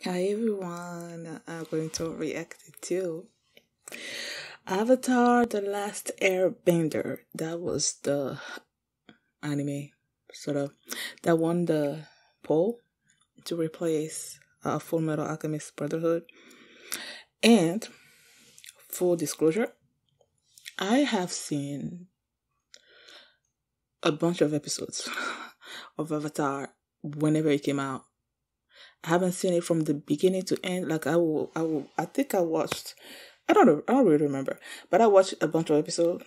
Hi everyone, I'm going to react to Avatar The Last Airbender. That was the anime, sort of, that won the poll to replace Full Metal Alchemist Brotherhood. And, full disclosure, I have seen a bunch of episodes of Avatar whenever it came out. I haven't seen it from the beginning to end. Like I think I watched, I don't really remember, but I watched a bunch of episodes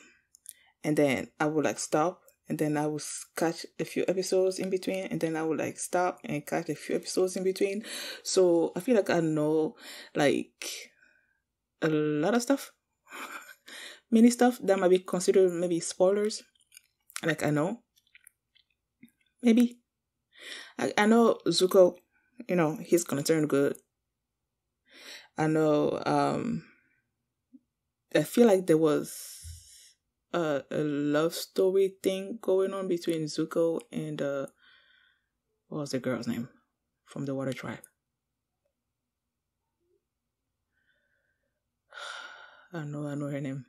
and then I would like stop and then I would catch a few episodes in between and then I would like stop and catch a few episodes in between. So I feel like I know like a lot of stuff, many stuff that might be considered maybe spoilers. Like I know, maybe I know Zuko. He's gonna turn good. I know, I feel like there was a love story thing going on between Zuko and, what was the girl's name from the Water Tribe? I know her name.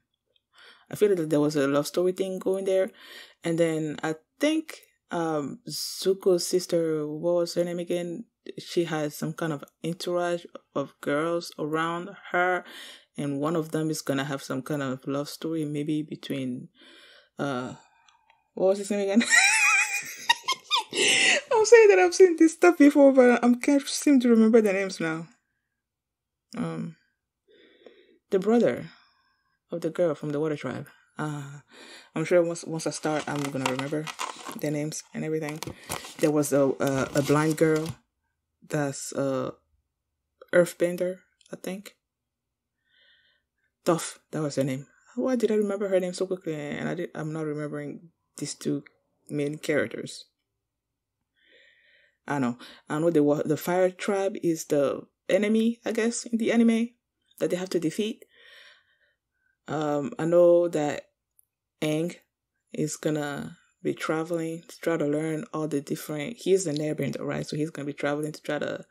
I feel like there was a love story thing going there. And then I think, Zuko's sister, what was her name again? She had some kind of entourage of girls around her, and one of them is gonna have some kind of love story, maybe between what was his name again? I'm saying that I've seen this stuff before, but I can't seem to remember the names now. The brother of the girl from the Water Tribe. I'm sure once I start, I'm gonna remember their names and everything. There was a blind girl that's Earthbender, I think. Tough, that was her name. Why did I remember her name so quickly? And I'm not remembering these two main characters. I know the Fire Tribe is the enemy, I guess, in the anime that they have to defeat. I know that Aang is gonna be traveling to try to learn all the different. He's an airbender, right? So he's gonna be traveling to try to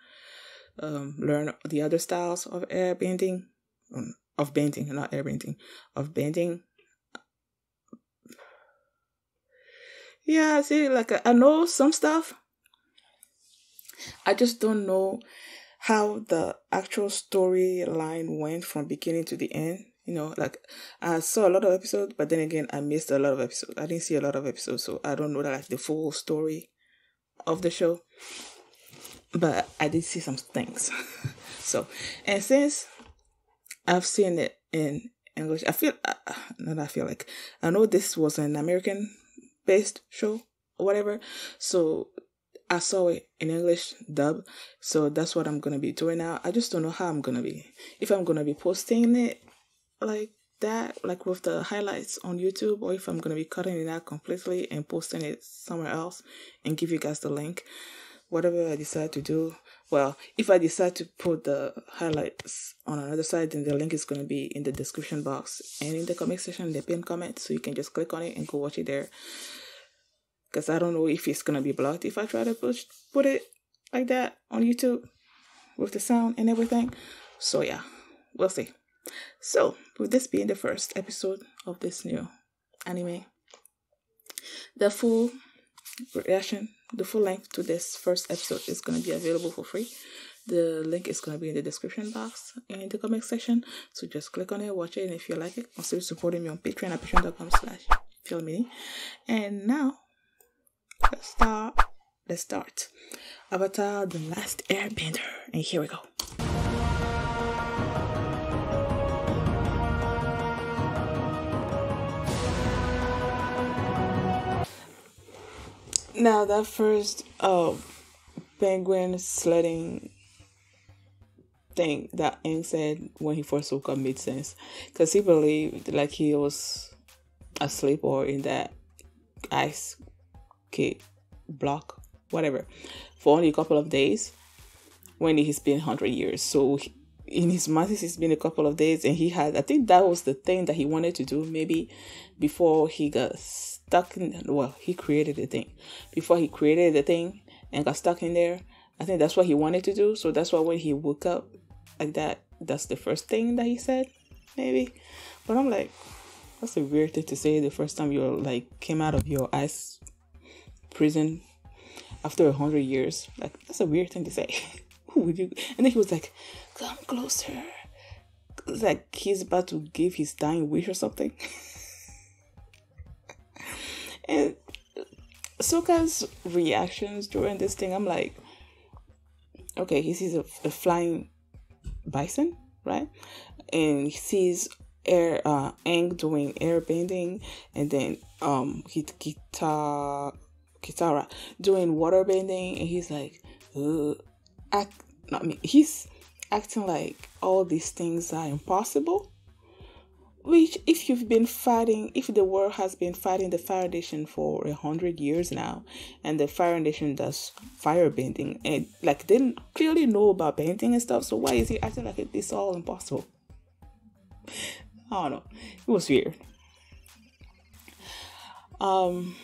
learn the other styles of airbending, of bending, not airbending, of bending. Yeah, see, like I know some stuff. I just don't know how the actual storyline went from beginning to the end. Like I saw a lot of episodes, but then again, I missed a lot of episodes. I didn't see a lot of episodes, so I don't know like the full story of the show. But I did see some things. So, and since I've seen it in English, I know this was an American-based show or whatever. So I saw it in English dub, so that's what I'm gonna be doing now. I just don't know how I'm gonna be. If I'm gonna be posting it like that, like with the highlights on YouTube, or if I'm gonna be cutting it out completely and posting it somewhere else and give you guys the link. Whatever I decide to do. Well, if I decide to put the highlights on another side, then the link is gonna be in the description box and in the comment section, the pinned comment, so you can just click on it and go watch it there. Because I don't know if it's gonna be blocked if I try to put it like that on YouTube with the sound and everything. So yeah, we'll see. So with this being the first episode of this new anime, the full reaction, the full link to this first episode is gonna be available for free. The link is gonna be in the description box and in the comment section. So just click on it, watch it, and if you like it, consider supporting me on Patreon at patreon.com/feelmini. And now let's start Avatar The Last Airbender, and here we go. Now that first penguin sledding thing that Aang said when he first woke up made sense, because he believed like he was asleep or in that ice block, whatever, for only a couple of days when he's been 100 years. So in his mind, it's been a couple of days, and I think that was the thing that he wanted to do maybe before he got stuck in, he created the thing. Before he created the thing and got stuck in there, I think that's what he wanted to do. So that's why when he woke up like that, that's the first thing that he said, maybe. But I'm like, that's a weird thing to say the first time you like came out of your ice prison after 100 years. Like, that's a weird thing to say. Who would you? And then he was like, come closer. It's like he's about to give his dying wish or something. And Sokka's reactions during this thing, I'm like, okay, he sees a flying bison, right? And he sees Aang doing airbending, and then Kitara doing waterbending, and he's like, he's acting like all these things are impossible. Which, if the world has been fighting the Fire Nation for 100 years now, and the Fire Nation does fire bending, and like they didn't clearly know about bending and stuff, so why is he acting like it's all impossible? I don't know. It was weird. While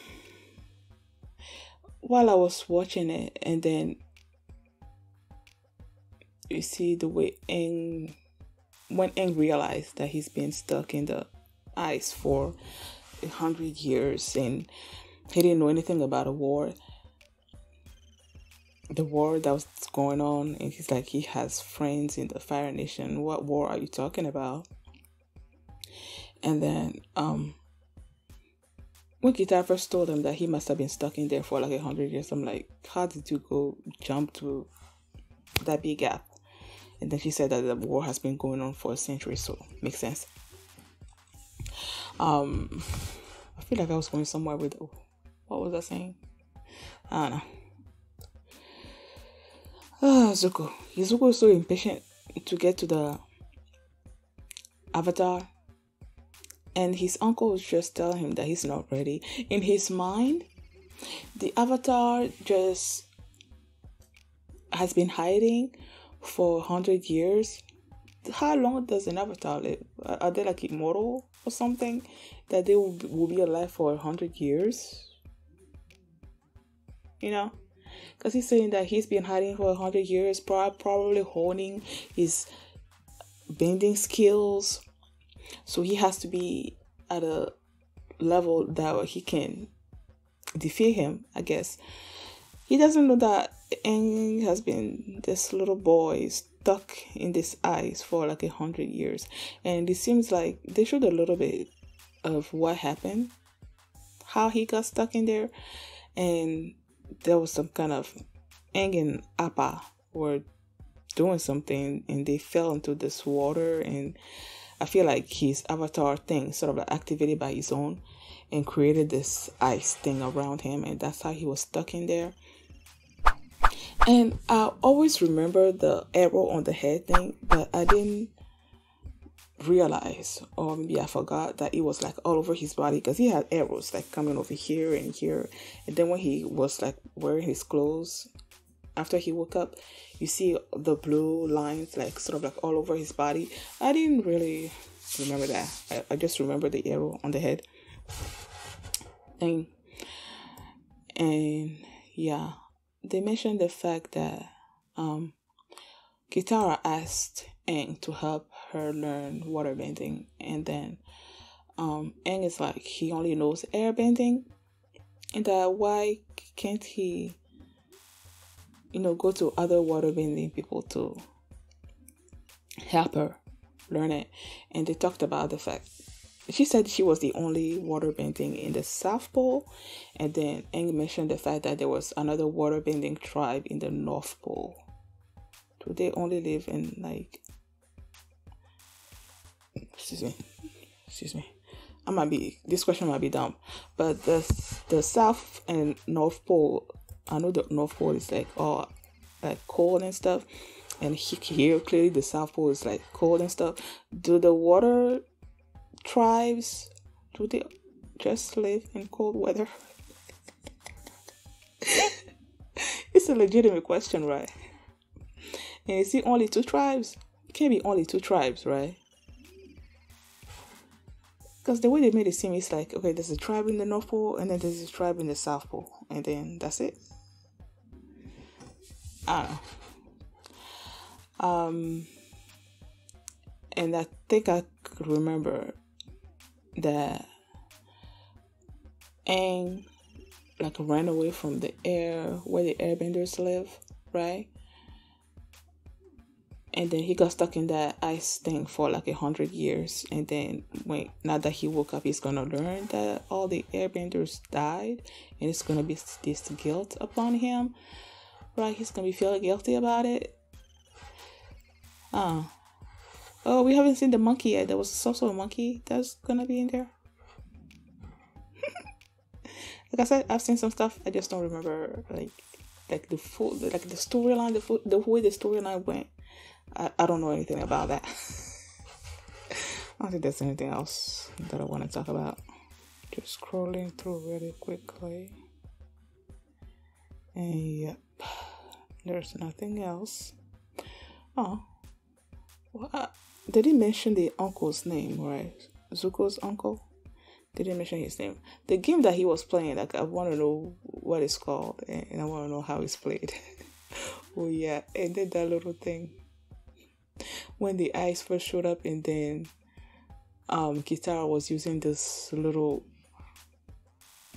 I was watching it, and then you see the way when Aang realized that he's been stuck in the ice for 100 years and he didn't know anything about the war that was going on, and he's like, he has friends in the Fire Nation. What war are you talking about? And then when Kitara first told him that he must have been stuck in there for like 100 years, I'm like, how did you go jump to that big gap? And then she said that the war has been going on for a century, so makes sense. I feel like I was going somewhere with, what was I saying? I don't know. Zuko. Zuko is so impatient to get to the Avatar, and his uncle is just telling him that he's not ready. In his mind, the Avatar just has been hiding for 100 years. How long does an Avatar live? Are they like immortal or something, that they will be alive for 100 years? You know, because he's saying that he's been hiding for 100 years, probably honing his bending skills, so he has to be at a level that he can defeat him, I guess. He doesn't know that Aang has been this little boy stuck in this ice for like 100 years, and it seems like they showed a little bit of what happened, how he got stuck in there, and there was some kind of Aang and Appa were doing something, and they fell into this water, and I feel like his avatar thing sort of like activated by his own and created this ice thing around him, and that's how he was stuck in there. And I always remember the arrow on the head thing, but I didn't realize, or maybe I forgot, that it was like all over his body, because he had arrows like coming over here and here. And then when he was like wearing his clothes after he woke up, you see the blue lines like sort of like all over his body. I didn't really remember that. I just remember the arrow on the head thing. And yeah, they mentioned the fact that Kitara asked Aang to help her learn waterbending, and then Aang is like, he only knows airbending, and that why can't he, go to other waterbending people to help her learn it. And they talked about the fact, she said she was the only waterbending in the South Pole, and then Aang mentioned the fact that there was another waterbending tribe in the North Pole. Do they only live in like, excuse me, this question might be dumb, but the South and North Pole, I know the North Pole is like all like cold and stuff, and here clearly the South Pole is like cold and stuff. Do the water tribes, do they just live in cold weather? It's a legitimate question, right? And is it only two tribes? It can't be only two tribes, right? Because the way they made it seem, it's like, okay, there's a tribe in the North Pole, and then there's a tribe in the South Pole, and then that's it. I don't know. And I think I could remember that Aang like ran away from the air where the airbenders live, right? And then he got stuck in that ice thing for like 100 years. And then now that he woke up, he's gonna learn that all the airbenders died, and it's gonna be this guilt upon him, right? He's gonna be feeling guilty about it. Oh, we haven't seen the monkey yet. There was also a monkey that's gonna be in there. Like I said, I've seen some stuff. I just don't remember like the full, like the storyline, the way the storyline went. I don't know anything about that. I don't think there's anything else that I want to talk about. Just scrolling through really quickly. And yep, there's nothing else. Oh, well, they didn't mention the uncle's name, right? Zuko's uncle. They didn't mention his name. The game that he was playing, like, I want to know what it's called, and I want to know how it's played. Oh yeah, and then that little thing when the ice first showed up, and then Kitara was using this little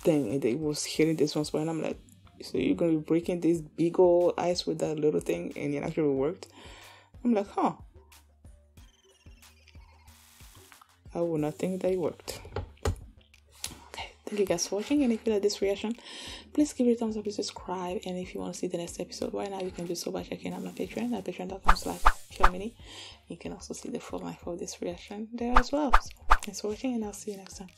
thing, and it was hitting this one spot, and I'm like, so you're gonna be breaking this big old ice with that little thing, and it actually worked. I'm like, huh. I would not think that it worked. Thank you guys for watching, and if you like this reaction, please give it a thumbs up and subscribe. And if you want to see the next episode right now, you can do so by checking out my Patreon at patreon.com/PureMini. You can also see the full life of this reaction there as well. So thanks for watching, and I'll see you next time.